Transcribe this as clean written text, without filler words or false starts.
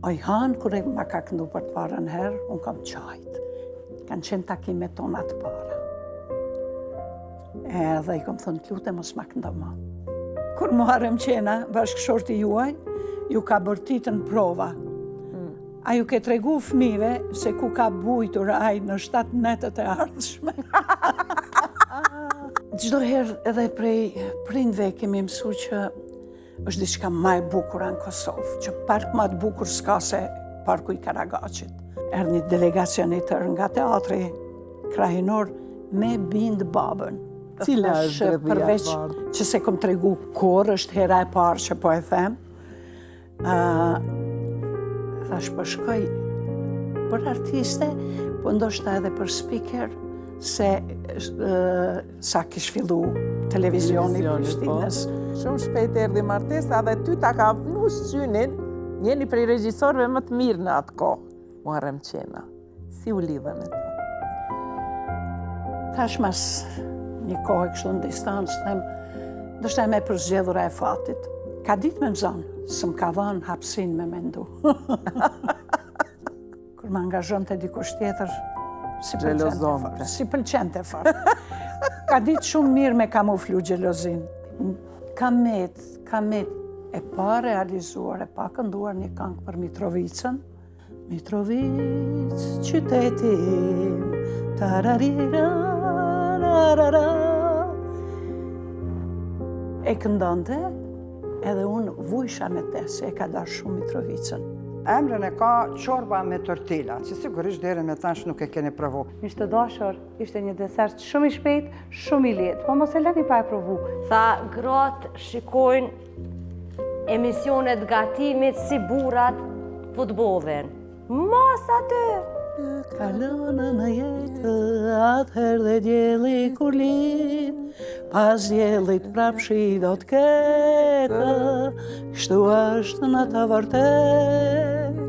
Ojhan, kur e ma ka këndu për të parën herë, unë kam qajtë. Kanë qenë takime tona të para. Edhe i kom thënë, t'lute mos ma këndo ma. Kur Muharrem Qena, bashkëshorti juaj, ju ka bërtitën prova. A ju ke tregu fëmive se ku ka bujtur aj në 7 netët e ardhshme. Çdo herë edhe prej prindve kemi mësu që është diçka ma e bukura në Kosovë, që park ma të bukur s'ka se parku i Karagacit. Erdhë një delegacion i tërë nga teatri krahinor me bind babën. Cila është përveç që se kom tregu kur është hera e parë që po e them, thash po shkoj për artiste, po ndoshta edhe për speaker, se sa kish fillu televizioni Prishtinës. Shumë shpejt erdhi martesa dhe ty ta ka vënu synin njeni prej regjisorëve më të mirë në atë kohë, Muharrem Qena. Si u lidhe me ta? Tash mas një kohë kështu në distancë, them, ndoshta me përzgjedhura e fatit. Ka ditë me më zonë, së më ka dhënë hapsin me mendu. Kur më angazhon të dikush tjetër, si pëlqente fare. Ka ditë shumë mirë me kamuflu gjelozin. Kamet e pa realizuar, e pa kënduar një këngë për Mitrovicën. Mitrovic, qytetim, tararira, rarara. E këndonte, edhe unë vujsha me te, se e ka darë shumë Mitrovicën. Emrën e ka çorba me tortilla, që sigurisht deri me tash nuk e keni provu. Ishte dashur, ishte një desert shumë i shpejt, shumë i lehtë, po mos e lani pa e provu. Tha, gratë shikojnë emisionet gatimit si burrat futbollin. Mos aty! Kalona në jetë, atëherë dhe djeli kur linë, pas djelit prapshi do t'ketë, kështu është në të vërtet.